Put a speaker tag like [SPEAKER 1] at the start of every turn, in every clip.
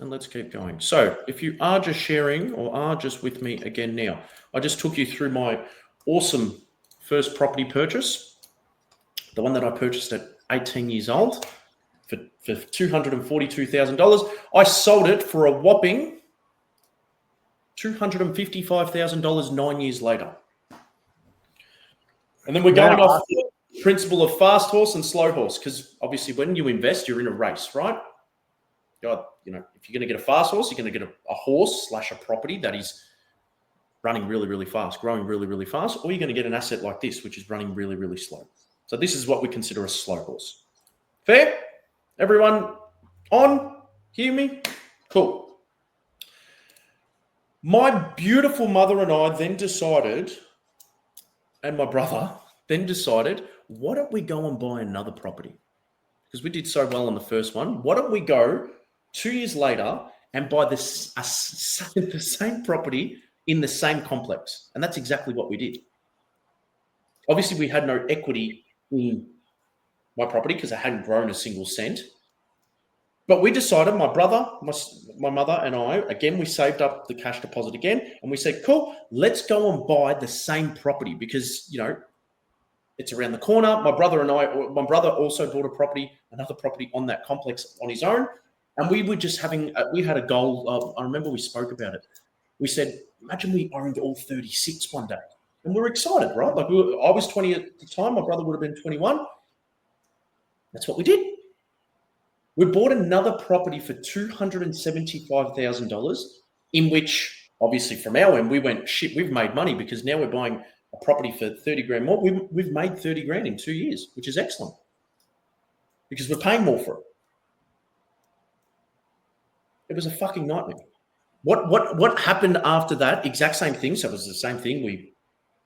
[SPEAKER 1] and let's keep going. So if you are just sharing or are just with me again now, I just took you through my awesome first property purchase, the one that I purchased at 18 years old for $242,000. I sold it for a whopping $255,000 9 years later. And then we're going off the principle of fast horse and slow horse, because obviously when you invest, you're in a race, right? God, you know, if you're going to get a fast horse, you're going to get a horse / a property that is running really, really fast, growing really, really fast, or you're going to get an asset like this, which is running really, really slow. So this is what we consider a slow horse. Fair? Everyone on? Hear me? Cool. My beautiful mother and I then decided, and my brother then decided, why don't we go and buy another property? Because we did so well on the first one. Why don't we go 2 years later and buy the same property in the same complex? And that's exactly what we did. Obviously, we had no equity in my property because I hadn't grown a single cent. But we decided, my brother, my mother and I, again, we saved up the cash deposit again. And we said, cool, let's go and buy the same property because, you know, it's around the corner. My brother also bought another property on that complex on his own. And we were just we had a goal of, I remember we spoke about it. We said, imagine we owned all 36 one day. And we were excited, right? Like I was 20 at the time. My brother would have been 21. That's what we did. We bought another property for $275,000, in which obviously from our end, we went, shit, we've made money because now we're buying a property for 30 grand more. We've made 30 grand in 2 years, which is excellent because we're paying more for it. It was a fucking nightmare. What happened after that? Exact same thing. So it was the same thing. We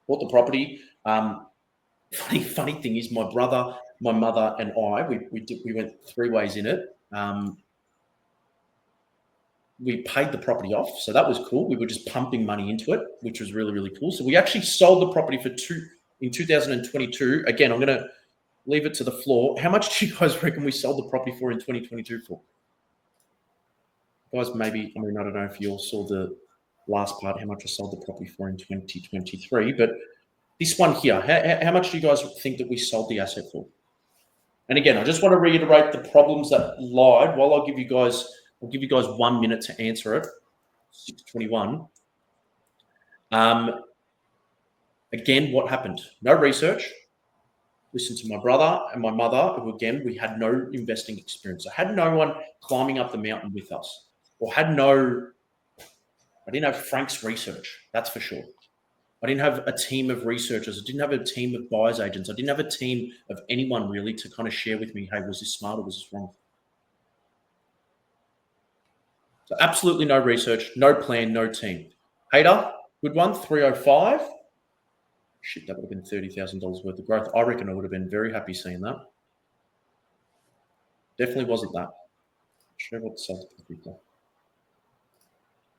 [SPEAKER 1] bought the property. Funny thing is, my brother, my mother, and I, we went three ways in it. We paid the property off, so that was cool. We were just pumping money into it, which was really, really cool. So we actually sold the property in 2022. Again, I'm going to leave it to the floor. How much do you guys reckon we sold the property for in 2022 for? Guys, maybe, I mean, I don't know if you all saw the last part, how much I sold the property for in 2023, but this one here, how much do you guys think that we sold the asset for? And again, I just want to reiterate the problems that lied. While I'll give you guys 1 minute to answer it. 6:21. Again, what happened? No research. Listen to my brother and my mother, who again, we had no investing experience. I had no one climbing up the mountain with us, or I didn't have Frank's research, that's for sure. I didn't have a team of researchers. I didn't have a team of buyer's agents. I didn't have a team of anyone really to kind of share with me, hey, was this smart or was this wrong? So absolutely no research, no plan, no team. Hater, good one, 305. Shit, that would have been $30,000 worth of growth. I reckon I would have been very happy seeing that. Definitely wasn't that. Show what sold the property for.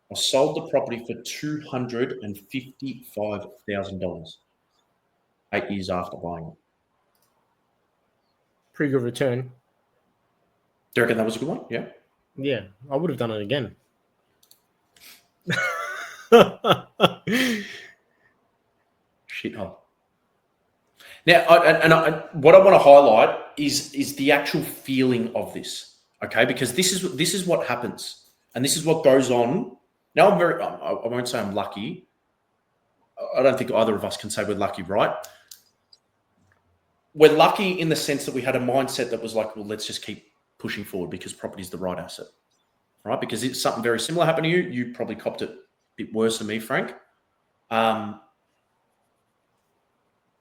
[SPEAKER 1] I sold the property for $255,000 8 years after buying it.
[SPEAKER 2] Pretty good return.
[SPEAKER 1] Do you reckon that was a good one? Yeah.
[SPEAKER 2] Yeah, I would have done it again.
[SPEAKER 1] Shithole. Now, what I want to highlight is the actual feeling of this, okay? Because this is what happens, and this is what goes on. Now, I won't say I'm lucky. I don't think either of us can say we're lucky, right? We're lucky in the sense that we had a mindset that was like, well, let's just keep pushing forward because property is the right asset, right? Because it's something very similar happened to you. You probably copped it a bit worse than me, Frank. But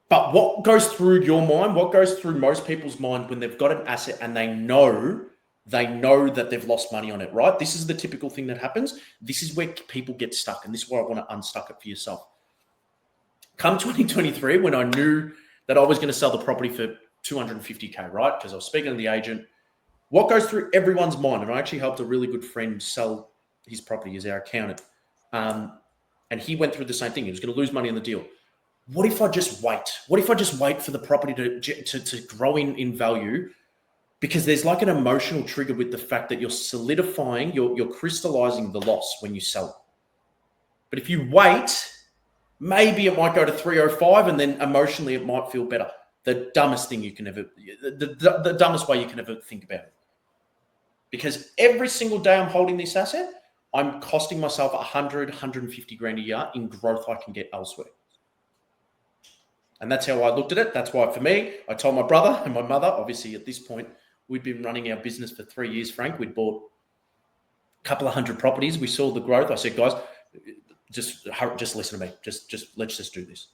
[SPEAKER 1] what goes through your mind, what goes through most people's mind when they've got an asset and they know that they've lost money on it, right? This is the typical thing that happens. This is where people get stuck, and this is where I want to unstuck it for yourself. Come 2023, when I knew that I was going to sell the property for $250K, right? Because I was speaking to the agent. What goes through everyone's mind, and I actually helped a really good friend sell his property as our accountant, and he went through the same thing. He was going to lose money on the deal. What if I just wait? What if I just wait for the property to grow in value because there's like an emotional trigger with the fact that you're solidifying, you're crystallizing the loss when you sell it. But if you wait, maybe it might go to 305 and then emotionally it might feel better. The dumbest thing you can ever, the dumbest way you can ever think about it. Because every single day I'm holding this asset, I'm costing myself 100, 150 grand a year in growth I can get elsewhere. And that's how I looked at it. That's why for me, I told my brother and my mother, obviously at this point, we'd been running our business for 3 years, Frank. We'd bought a couple of hundred properties. We saw the growth. I said, guys, just listen to me. Let's just do this.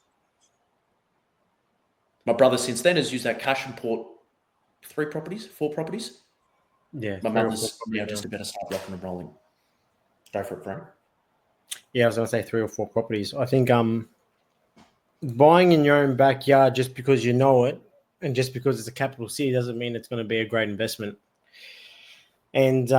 [SPEAKER 1] My brother since then has used that cash and bought 4 properties.
[SPEAKER 2] Yeah.
[SPEAKER 1] My mother's now just about to start rocking and rolling. Go for it, Frank.
[SPEAKER 2] Yeah, I was going to say 3 or 4 properties. I think buying in your own backyard just because you know it and just because it's a capital city doesn't mean it's going to be a great investment. And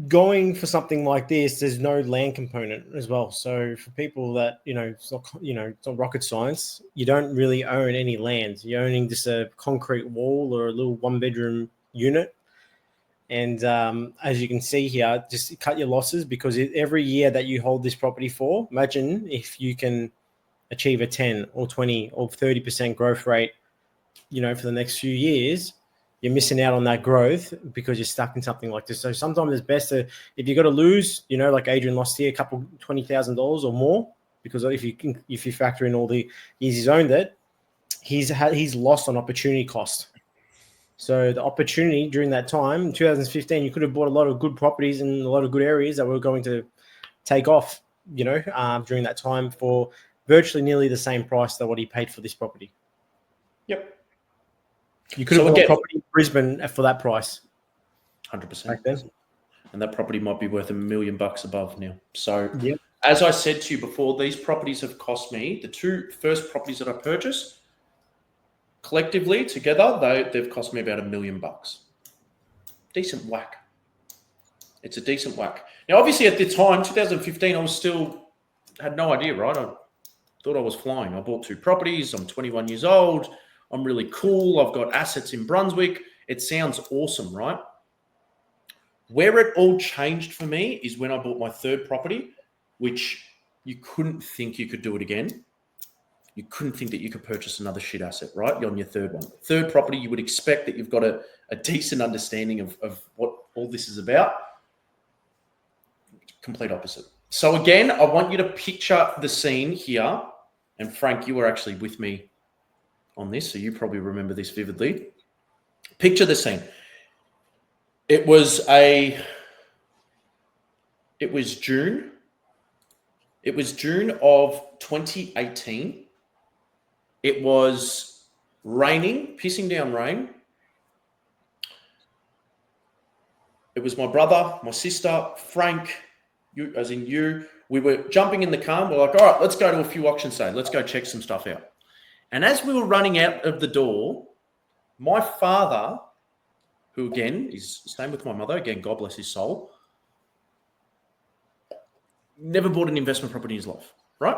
[SPEAKER 2] going for something like this, there's no land component as well. So for people that, it's not rocket science, you don't really own any land. You're owning just a concrete wall or a little 1-bedroom unit. And as you can see here, just cut your losses because every year that you hold this property for, imagine if you can achieve a 10 or 20 or 30% growth rate, for the next few years, you're missing out on that growth because you're stuck in something like this. So sometimes it's best to, if you got to lose, like Adrian lost here, a couple $20,000 or more, because if you factor in all the years he's owned it, he's lost on opportunity cost. So the opportunity during that time, in 2015, you could have bought a lot of good properties in a lot of good areas that were going to take off, during that time for virtually nearly the same price that what he paid for this property.
[SPEAKER 1] Yep.
[SPEAKER 2] You could have bought a property in Brisbane for that price.
[SPEAKER 1] 100%.
[SPEAKER 2] Back then.
[SPEAKER 1] And that property might be worth $1 million above now. So
[SPEAKER 2] yep.
[SPEAKER 1] As I said to you before, these properties have cost me, the 2 first properties that I purchased, collectively together, they've cost me about $1 million. Decent whack. It's a decent whack. Now, obviously at the time, 2015, I had no idea, right? I thought I was flying. I bought 2 properties. I'm 21 years old. I'm really cool. I've got assets in Brunswick. It sounds awesome, right? Where it all changed for me is when I bought my 3rd property, which you couldn't think you could do it again. You couldn't think that you could purchase another shit asset, right? You're on your 3rd one. 3rd property, you would expect that you've got a decent understanding of what all this is about. Complete opposite. So again, I want you to picture the scene here. And Frank, you were actually with me on this, so you probably remember this vividly. Picture the scene. It was June. It was June of 2018. It was raining, pissing down rain. It was my brother, my sister, Frank, you, as in you. We were jumping in the car and we're like, all right, let's go to a few auctions today. Let's go check some stuff out. And as we were running out of the door, my father, who again is staying with my mother, again, God bless his soul, never bought an investment property in his life, right?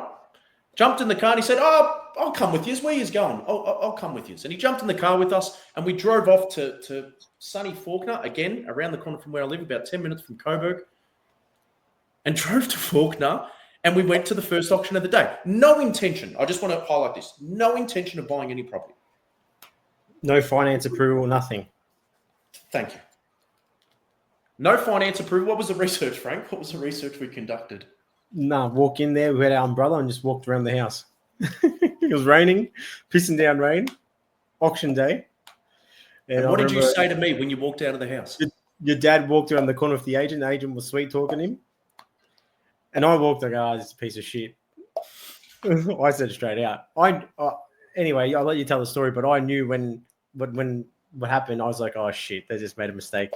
[SPEAKER 1] Jumped in the car and he said, oh, I'll come with you. Where he's going? I'll come with you. And he jumped in the car with us and we drove off to sunny Fawkner, again, around the corner from where I live, about 10 minutes from Coburg, and drove to Fawkner. And we went to the first auction of the day. No intention. I just want to highlight this. No intention of buying any property.
[SPEAKER 2] No finance approval, nothing.
[SPEAKER 1] Thank you. No finance approval. What was the research, Frank? What was the research we conducted?
[SPEAKER 2] No, walk in there, we had our umbrella and just walked around the house. It was raining, pissing down rain, auction day.
[SPEAKER 1] And what did you say to me when you walked out of the house?
[SPEAKER 2] Your dad walked around the corner with the agent. The agent was sweet talking him. And I walked like, oh, this is a piece of shit. I said it straight out. Anyway, I'll let you tell the story, but I knew when what happened, I was like, oh, shit, they just made a mistake.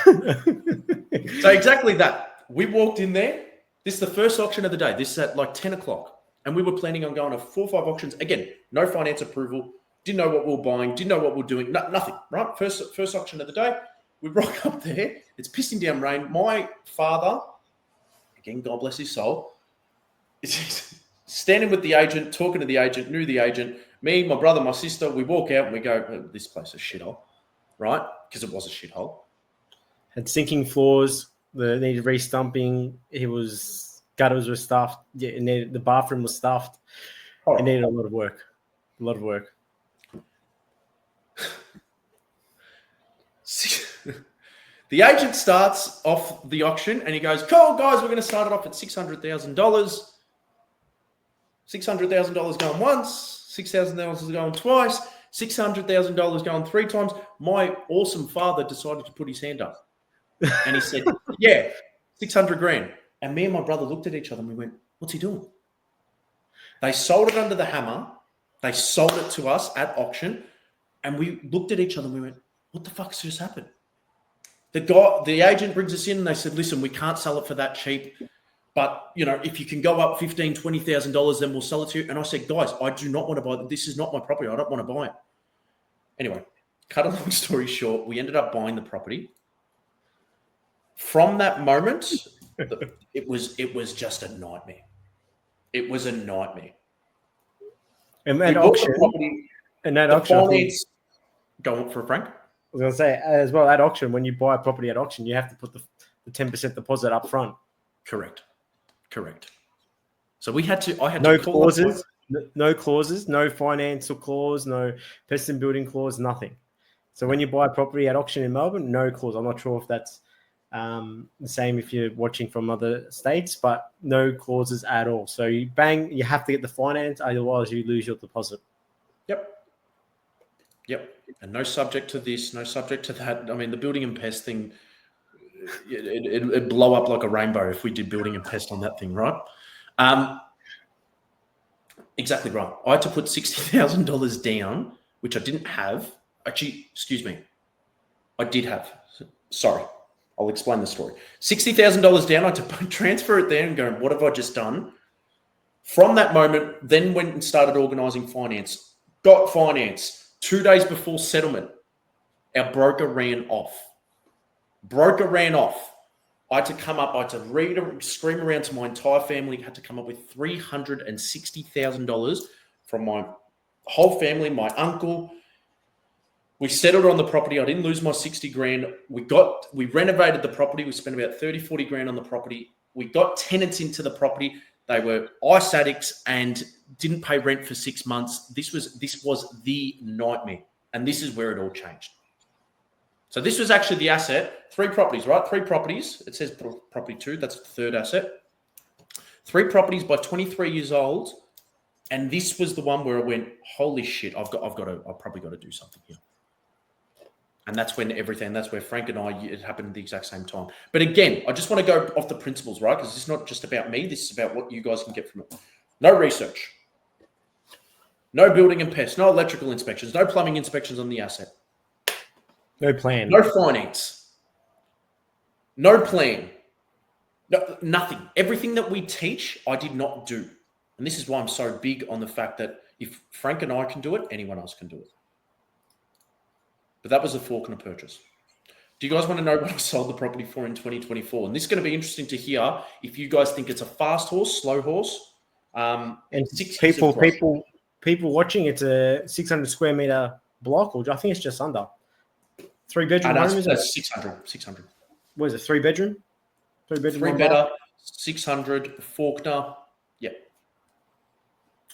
[SPEAKER 1] So exactly that. We walked in there. This is the first auction of the day. This is at like 10 o'clock. And we were planning on going to 4 or 5 auctions. Again, no finance approval. Didn't know what we were buying. Didn't know what we were doing. Nothing, right? First auction of the day. We rock up there. It's pissing down rain. My father, again, God bless his soul, is standing with the agent, talking to the agent, knew the agent. Me, my brother, my sister, we walk out and we go, oh, this place is shithole. right? Because it was a shithole.
[SPEAKER 2] Had sinking floors. Needed re-stumping. Gutters were stuffed. Yeah, the bathroom was stuffed. It needed a lot of work. A lot of work.
[SPEAKER 1] The agent starts off the auction and he goes, "Cool, guys, we're going to start it off at $600,000. $600,000 going once, $6,000 going twice, $600,000 going three times." My awesome father decided to put his hand up and he said, "Yeah, 600 grand." And me and my brother looked at each other and we went, "What's he doing?" They sold it under the hammer. They sold it to us at auction. And we looked at each other and we went, "What the fuck's just happened?" The agent brings us in and they said, "Listen, we can't sell it for that cheap. But, if you can go up $15,000, $20,000, then we'll sell it to you." And I said, "Guys, I do not want to buy it. This is not my property. I don't want to buy it." Anyway, cut a long story short, we ended up buying the property. From that moment, it was just a nightmare. It was a nightmare.
[SPEAKER 2] And at auction,
[SPEAKER 1] go on for a Frank.
[SPEAKER 2] I was going to say, as well, at auction, when you buy a property at auction, you have to put the 10% deposit up front.
[SPEAKER 1] Correct. So I had
[SPEAKER 2] no
[SPEAKER 1] to
[SPEAKER 2] clauses, no clauses, no financial clause, no pest and building clause, nothing. So when you buy a property at auction in Melbourne, no clause. I'm not sure if that's the same if you're watching from other states, but no clauses at all. So you have to get the finance, otherwise you lose your deposit.
[SPEAKER 1] Yep. And no subject to this, no subject to that. I mean, the building and pest thing, it'd blow up like a rainbow if we did building and pest on that thing, right? Exactly right. I had to put $60,000 down, which I didn't have. Actually, excuse me. I did have. Sorry. I'll explain the story. $60,000 down. I had to transfer it there and go, "What have I just done?" From that moment, then went and started organising finance. Got finance. 2 days before settlement, our broker ran off. I had to come up, I had to scream around to my entire family, had to come up with $360,000 from my whole family, my uncle. We settled on the property. I didn't lose my 60 grand. We renovated the property. We spent about 30, 40 grand on the property. We got tenants into the property. They were ice addicts and didn't pay rent for 6 months. This was the nightmare. And this is where it all changed. So this was actually the asset. 3 properties, right? 3 properties. It says property 2. That's the third asset. 3 properties by 23 years old. And this was the one where I went, "Holy shit, I've probably got to do something here." And that's where Frank and I, it happened at the exact same time. But again, I just want to go off the principles, right? Because it's not just about me. This is about what you guys can get from it. No research. No building and pest. No electrical inspections. No plumbing inspections on the asset.
[SPEAKER 2] No plan.
[SPEAKER 1] No finance. No plan. No, nothing. Everything that we teach, I did not do. And this is why I'm so big on the fact that if Frank and I can do it, anyone else can do it. But that was a fork and a purchase. Do you guys want to know what I sold the property for in 2024? And this is going to be interesting to hear if you guys think it's a fast horse, slow horse.
[SPEAKER 2] And people watching, it's a 600 square meter block, or I think it's just under 3-bedroom home. Is it
[SPEAKER 1] 600?
[SPEAKER 2] What is it? 3-bedroom?
[SPEAKER 1] 3 better, 600 Faulkner. Yeah.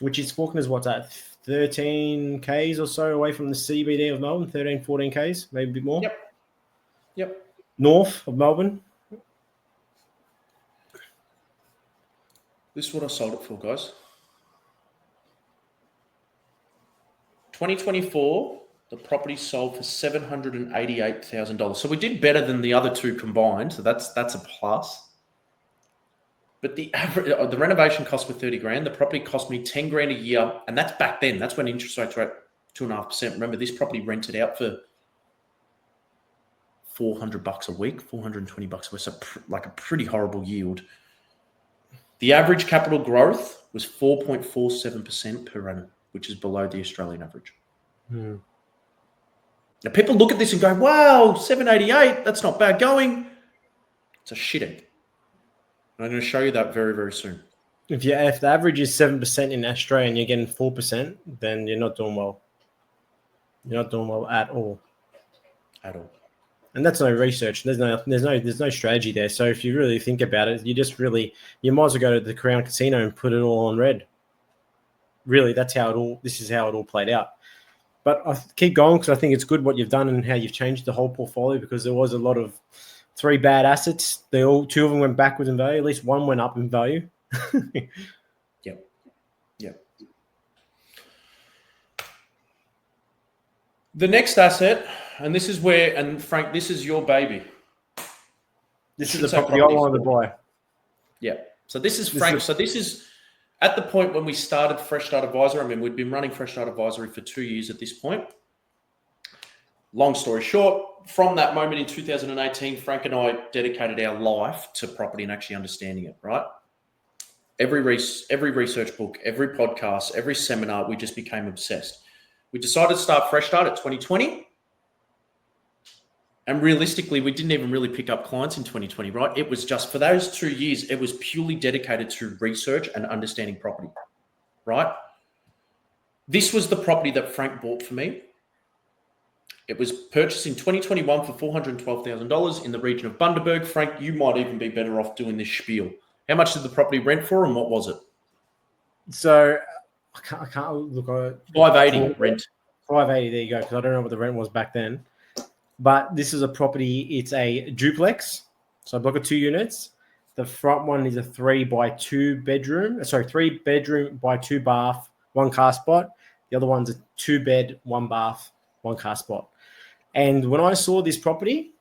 [SPEAKER 2] Which is Faulkner's what's that? 13 Ks or so away from the CBD of Melbourne, 13, 14 Ks, maybe a bit more.
[SPEAKER 1] Yep.
[SPEAKER 2] North of Melbourne.
[SPEAKER 1] This is what I sold it for, guys. 2024, the property sold for $788,000. So we did better than the other 2 combined. So that's a plus. But the renovation cost me 30 grand. The property cost me 10 grand a year. And that's back then. That's when interest rates were at 2.5%. Remember, this property rented out for $400 a week, $420 a week. So like a pretty horrible yield. The average capital growth was 4.47% per annum, which is below the Australian average. Now, people look at this and go, "Wow, 788, that's not bad going." It's a shit end. I'm going to show you that very, very soon.
[SPEAKER 2] If the average is 7% in Australia and you're getting 4%, then you're not doing well. You're not doing well at all.
[SPEAKER 1] At all.
[SPEAKER 2] And that's no research. There's no strategy there. So if you really think about it, you might as well go to the Crown Casino and put it all on red. Really, this is how it all played out. But I keep going because I think it's good what you've done and how you've changed the whole portfolio, because there was a lot of 3 bad assets. Two of them went backwards in value. At least one went up in value.
[SPEAKER 1] Yep. The next asset, and this is where, and Frank, this is your baby.
[SPEAKER 2] This is the property I wanted to buy.
[SPEAKER 1] Yeah. So this is Frank. So this is at the point when we started Fresh Start Advisor. I mean, we'd been running Fresh Start Advisory for 2 years at this point. Long story short, from that moment in 2018, Frank and I dedicated our life to property and actually understanding it, right? Every research book, every podcast, every seminar, we just became obsessed. We decided to start Fresh Start at 2020. And realistically, we didn't even really pick up clients in 2020, right? It was just for those 2 years, it was purely dedicated to research and understanding property, right? This was the property that Frank bought for me. It was purchased in 2021 for $412,000 in the region of Bundaberg. Frank, you might even be better off doing this spiel. How much did the property rent for and what was it?
[SPEAKER 2] So I can't look at it.
[SPEAKER 1] 580 rent.
[SPEAKER 2] 580, there you go, because I don't know what the rent was back then. But this is a property, it's a duplex. So a block of 2 units. The front one is a 3 by 2 bedroom. 3 bedroom by 2 bath, 1 car spot. The other one's a 2 bed, 1 bath, 1 car spot. And when I saw this property,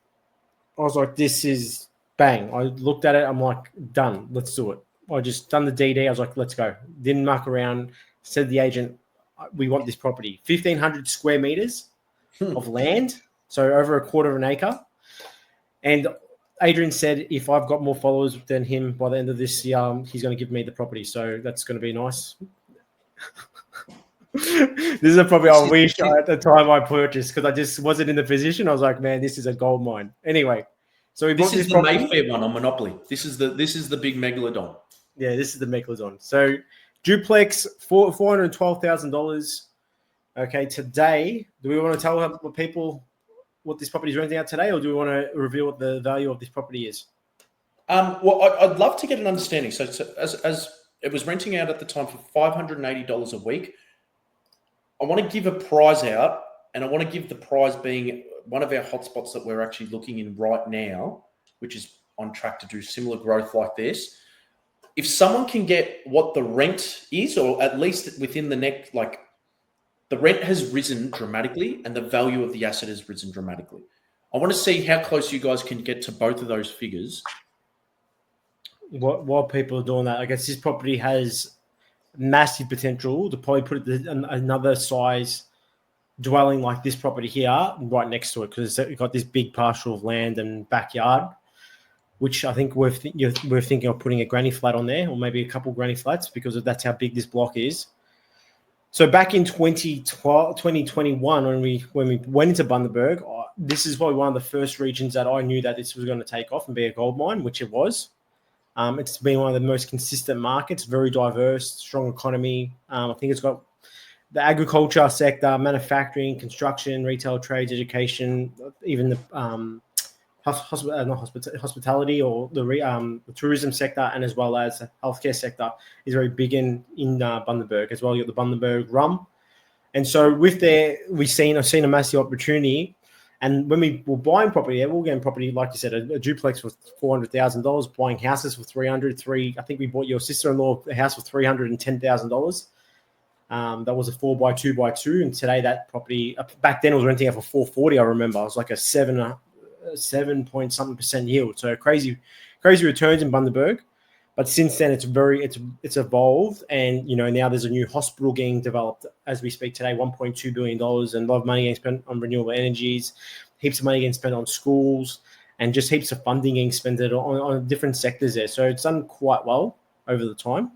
[SPEAKER 2] I was like, this is bang. I looked at it. I'm like, done. Let's do it. I just done the DD. I was like, let's go. Didn't muck around. Said to the agent, we want this property. 1,500 square meters of land. So over a quarter of an acre. And Adrian said, if I've got more followers than him by the end of this year, he's going to give me the property. So that's going to be nice. This is a property I wish at the time I purchased, because I just wasn't in the position. I was like, man, this is a gold mine. Anyway, so
[SPEAKER 1] this is the Mayfair one on Monopoly. This is the big megalodon.
[SPEAKER 2] Yeah, this is the megalodon. So duplex, $412,000. Okay, today, do we want to tell people what this property is renting out today, or do we want to reveal what the value of this property is?
[SPEAKER 1] Well, I'd love to get an understanding. So as it was renting out at the time for $580 a week. I want to give a prize out, and I want to give the prize being one of our hotspots that we're actually looking in right now, which is on track to do similar growth like this. If someone can get what the rent is, or at least within the next, like the rent has risen dramatically and the value of the asset has risen dramatically. I want to see how close you guys can get to both of those figures.
[SPEAKER 2] While people are doing that, I guess this property has massive potential to probably put another size dwelling like this property here right next to it, because it's got this big parcel of land and backyard, which I think we're thinking of putting a granny flat on there, or maybe a couple granny flats, because that's how big this block is. So back in 2021, when we went into Bundaberg, this is probably one of the first regions that I knew that this was going to take off and be a gold mine, which it was. It's been one of the most consistent markets, very diverse, strong economy. I think it's got the agriculture sector, manufacturing, construction, retail, trades, education, even the hospitality or the tourism sector, and as well as the healthcare sector is very big in Bundaberg as well. You got the Bundaberg rum, and so I've seen a massive opportunity. And when we were buying property, we were getting property, like you said, a duplex for $400,000, buying houses for $300,000. I think we bought your sister-in-law a house for $310,000. That was a 4 by 2 by 2, and today that property back then was renting out for $440. I remember it was like a 7 point something % yield. So crazy returns in Bundaberg. But since then, it's evolved, and now there's a new hospital getting developed as we speak today, $1.2 billion, and a lot of money getting spent on renewable energies, heaps of money getting spent on schools, and just heaps of funding getting spent on different sectors there. So it's done quite well over the time,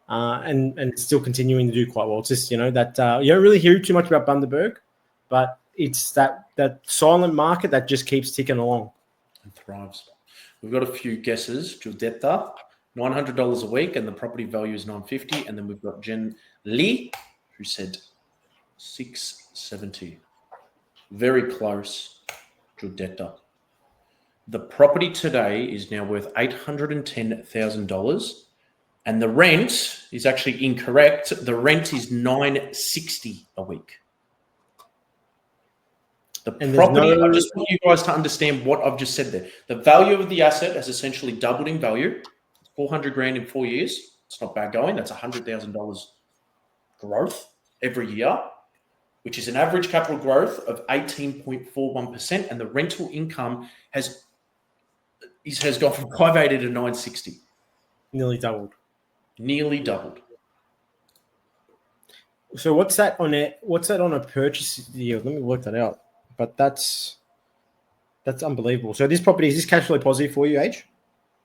[SPEAKER 2] and it's still continuing to do quite well. It's just that you don't really hear too much about Bundaberg, but it's that silent market that just keeps ticking along
[SPEAKER 1] and thrives. We've got a few guesses. Giulietta, $900 a week, and the property value is $950. And then we've got Jen Lee, who said $670. Very close. Giuditta. The property today is now worth $810,000, and the rent is actually incorrect. The rent is $960 a week. The property, I just want you guys to understand what I've just said there. The value of the asset has essentially doubled in value. 400 grand in 4 years. It's not bad going. That's $100,000 growth every year, which is an average capital growth of 18.41%. And the rental income has gone from 580 to 960.
[SPEAKER 2] Nearly doubled.
[SPEAKER 1] Nearly doubled.
[SPEAKER 2] So what's that on a purchase yield? Let me work that out. But that's unbelievable. So this property, is this cash flow positive for you, Age?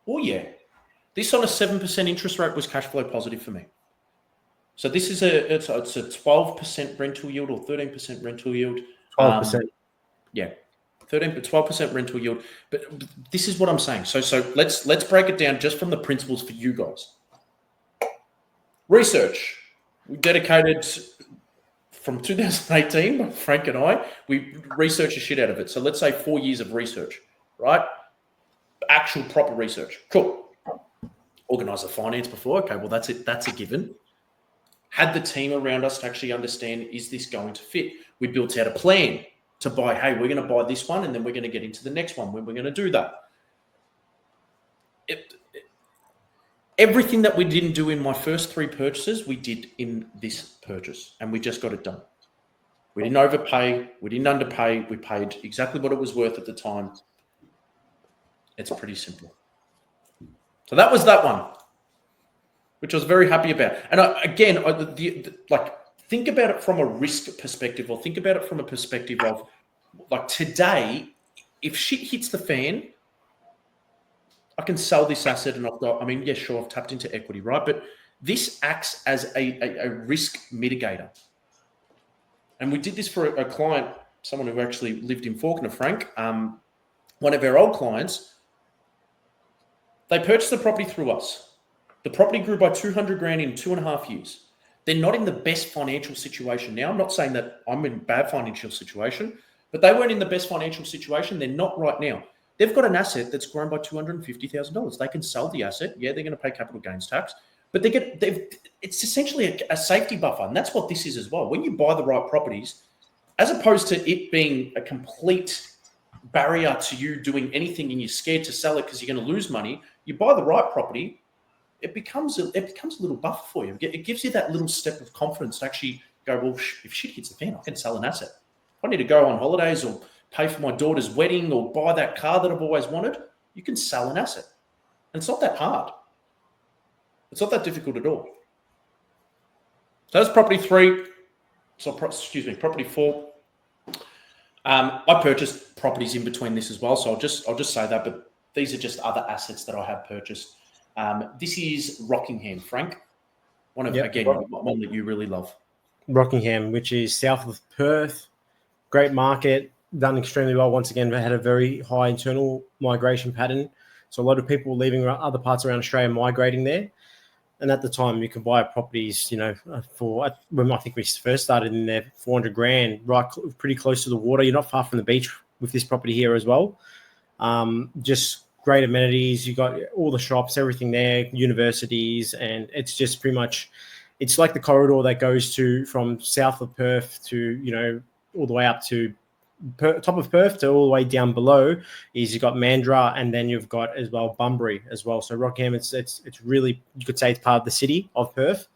[SPEAKER 1] Oh, yeah. This on a 7% interest rate was cash flow positive for me. So this is it's a 12% rental yield or 13% rental yield.
[SPEAKER 2] 12%.
[SPEAKER 1] Yeah. 12% rental yield. But this is what I'm saying. So let's break it down just from the principles for you guys. Research. We dedicated from 2018, Frank and I, we researched the shit out of it. So let's say 4 years of research, right? Actual proper research. Cool. Organize the finance before. Okay, well, that's it. That's a given. Had the team around us to actually understand, is this going to fit? We built out a plan to buy, hey, we're going to buy this one and then we're going to get into the next one when we're going to do that. Everything that we didn't do in my first 3 purchases, we did in this purchase, and we just got it done. We didn't overpay. We didn't underpay. We paid exactly what it was worth at the time. It's pretty simple. So that was that one, which I was very happy about. And think about it from a risk perspective, or think about it from a perspective of, like, today, if shit hits the fan, I can sell this asset and I've tapped into equity, right? But this acts as a risk mitigator. And we did this for a client, someone who actually lived in Faulkner, Frank, one of our old clients. They purchased the property through us. The property grew by 200 grand in 2.5 years. They're not in the best financial situation now. I'm not saying that I'm in a bad financial situation, but they weren't in the best financial situation. They're not right now. They've got an asset that's grown by $250,000. They can sell the asset. Yeah, they're going to pay capital gains tax, but it's essentially a safety buffer. And that's what this is as well. When you buy the right properties, as opposed to it being a complete barrier to you doing anything and you're scared to sell it because you're going to lose money, you buy the right property, it becomes a little buffer for you. It gives you that little step of confidence to actually go, well, if shit hits the fan, I can sell an asset. If I need to go on holidays or pay for my daughter's wedding or buy that car that I've always wanted, you can sell an asset. And it's not that hard. It's not that difficult at all. So that's property 3. Property 4. I purchased properties in between this as well, so I'll just say that, but these are just other assets that I have purchased. This is Rockingham, Frank. One that you really love.
[SPEAKER 2] Rockingham, which is south of Perth. Great market, done extremely well. Once again, they had a very high internal migration pattern. So a lot of people leaving other parts around Australia migrating there. And at the time, you could buy properties, when I think we first started in there, 400 grand, right, pretty close to the water. You're not far from the beach with this property here as well. Just great amenities. You got all the shops, everything there, universities, and it's just pretty much, it's like the corridor that goes from south of Perth to, all the way up to top of Perth to all the way down below is you've got Mandurah, and then you've got as well Bunbury as well. So Rockingham, it's really, you could say it's part of the city of Perth.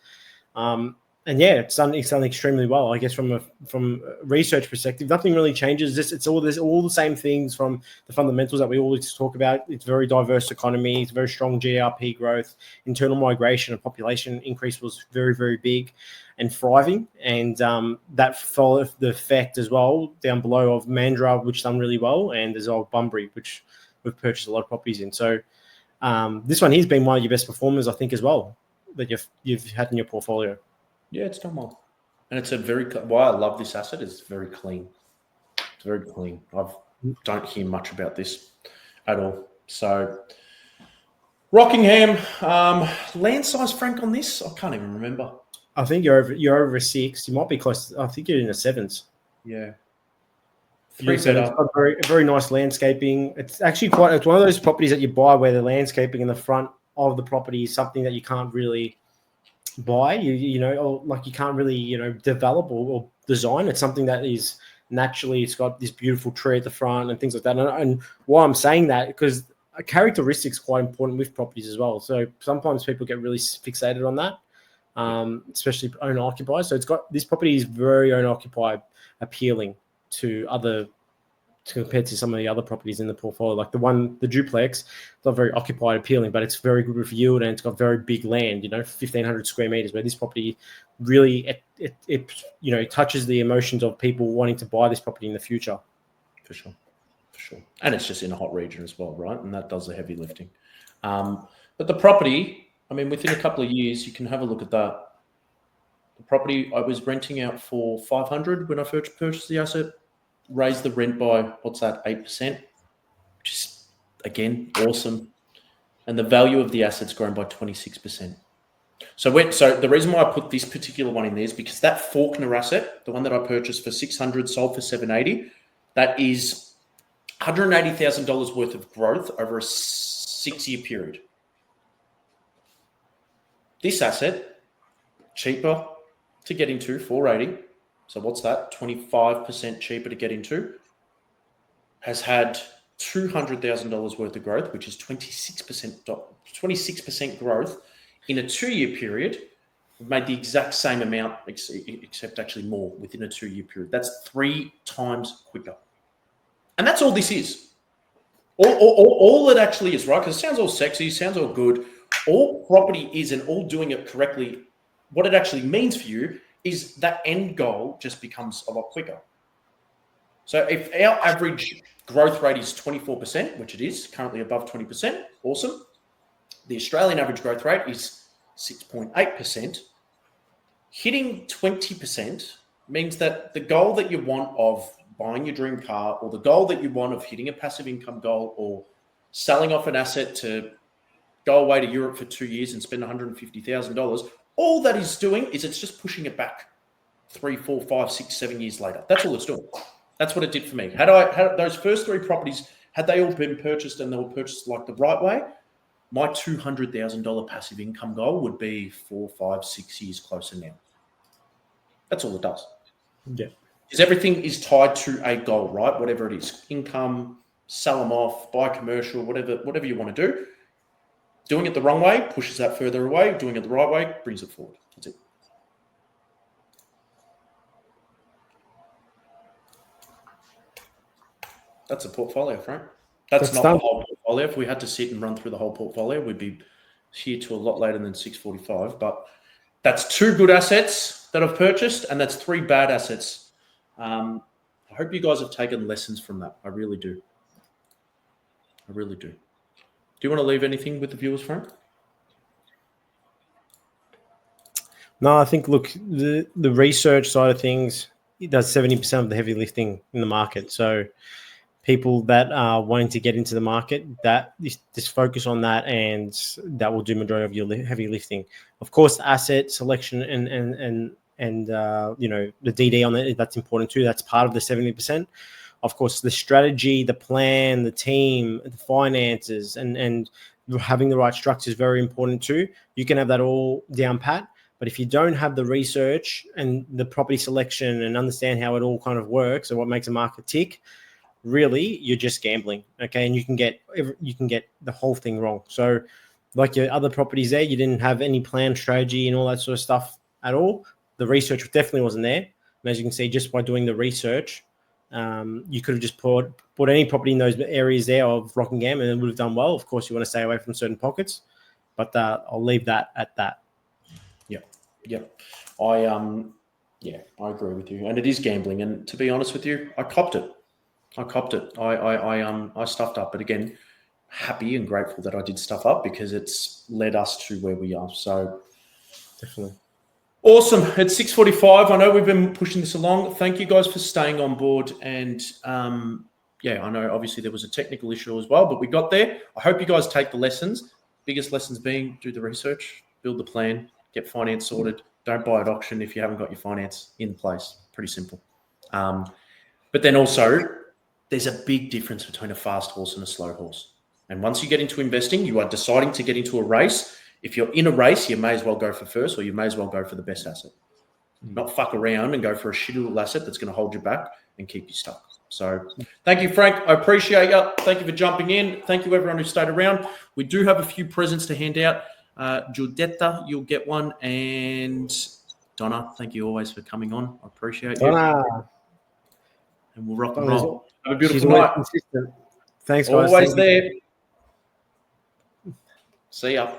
[SPEAKER 2] And yeah, it's done extremely well. I guess from a research perspective, nothing really changes. It's all the same things from the fundamentals that we always talk about. It's very diverse economy. It's very strong GRP growth. Internal migration and population increase was very, very big and thriving. And that followed the effect as well down below of Mandurah, which done really well, and there's old Bunbury, which we've purchased a lot of properties in. So this one here's been one of your best performers, I think, as well, that you've had in your portfolio.
[SPEAKER 1] Yeah, it's done well. And it's why I love this asset is it's very clean. It's very clean. I don't hear much about this at all. So Rockingham, land size, Frank, on this? I can't even remember.
[SPEAKER 2] I think you're over 6. You might be close. I think you're in the 7s.
[SPEAKER 1] Yeah. Three
[SPEAKER 2] So it's
[SPEAKER 1] better.
[SPEAKER 2] got very nice landscaping. It's actually it's one of those properties that you buy where the landscaping in the front of the property is something that you can't really buy. You know, or like you can't really develop or design. It's something that is naturally. It's got this beautiful tree at the front and things like that. And why I'm saying that because a characteristic is quite important with properties as well. So sometimes people get really fixated on that, especially owner occupied. So it's got this property is very owner occupied appealing compared to some of the other properties in the portfolio. Like the duplex, it's not very occupied appealing, but it's very good with yield and it's got very big land, 1,500 square meters, where this property really, it touches the emotions of people wanting to buy this property in the future.
[SPEAKER 1] For sure. And it's just in a hot region as well, right? And that does the heavy lifting. But the property, I mean, within a couple of years, you can have a look at that. The property I was renting out for $500 when I first purchased the asset, raised the rent by, 8%, which is, again, awesome. And the value of the asset's grown by 26%. So the reason why I put this particular one in there is because that Faulkner asset, the one that I purchased for $600, sold for $780, that is $180,000 worth of growth over a 6-year period. This asset, cheaper to get into, $480. So what's that? 25% cheaper to get into. Has had $200,000 worth of growth, which is 26% growth in a 2-year period. We've made the exact same amount, except actually more within a 2-year period. That's 3 times quicker. And that's all this is. All it actually is, right? Because it sounds all sexy, sounds all good. All property is and all doing it correctly, what it actually means for you is that end goal just becomes a lot quicker. So if our average growth rate is 24%, which it is, currently above 20%, awesome. The Australian average growth rate is 6.8%. Hitting 20% means that the goal that you want of buying your dream car, or the goal that you want of hitting a passive income goal, or selling off an asset to go away to Europe for 2 years and spend $150,000, all that is doing is it's just pushing it back 3, 4, 5, 6, 7 years later. That's all it's doing. That's what it did for me. Had those first 3 properties, had they all been purchased and they were purchased like the right way, my $200,000 passive income goal would be 4, 5, 6 years closer now. That's all it does.
[SPEAKER 2] Yeah.
[SPEAKER 1] Because everything is tied to a goal, right? Whatever it is, income, sell them off, buy commercial, whatever you want to do. Doing it the wrong way pushes that further away. Doing it the right way brings it forward. That's it. That's a portfolio, Frank. That's not the whole portfolio. If we had to sit and run through the whole portfolio, we'd be here to a lot later than 6:45. But that's 2 good assets that I've purchased, and that's 3 bad assets. I hope you guys have taken lessons from that. I really do. I really do. Do you want to leave anything with the viewers, Frank?
[SPEAKER 2] No, I think, look, the research side of things, it does 70% of the heavy lifting in the market. So people that are wanting to get into the market, that just focus on that, and that will do majority of your heavy lifting. Of course, asset selection and the DD on it, that's important too. That's part of the 70%. Of course, the strategy, the plan, the team, the finances, and having the right structure is very important too. You can have that all down pat, but if you don't have the research and the property selection and understand how it all kind of works and what makes a market tick, really, you're just gambling, okay? And you can get the whole thing wrong. So, like your other properties there, you didn't have any plan, strategy, and all that sort of stuff at all. The research definitely wasn't there. And as you can see, just by doing the research, you could have just bought any property in those areas there of Rockingham, and it would have done well. Of course, you want to stay away from certain pockets, but I'll leave that at that.
[SPEAKER 1] Yeah. I agree with you, and it is gambling. And to be honest with you, I copped it. I stuffed up, but again, happy and grateful that I did stuff up because it's led us to where we are. So
[SPEAKER 2] Definitely.
[SPEAKER 1] Awesome. It's 6:45. I know we've been pushing this along. Thank you guys for staying on board. And I know obviously there was a technical issue as well, but we got there. I hope you guys take the lessons. Biggest lessons being do the research, build the plan, get finance sorted. Don't buy at auction if you haven't got your finance in place. Pretty simple. But then also there's a big difference between a fast horse and a slow horse. And once you get into investing, you are deciding to get into a race. If you're in a race, you may as well go for first, or you may as well go for the best asset. Not fuck around and go for a shitty little asset that's going to hold you back and keep you stuck. So thank you, Frank. I appreciate you. Thank you for jumping in. Thank you, everyone who stayed around. We do have a few presents to hand out. Judetta, you'll get one. And Donna, thank you always for coming on. I appreciate you. And we'll rock and roll. Have a beautiful night.
[SPEAKER 2] Consistent. Thanks, guys.
[SPEAKER 1] Always there. See ya.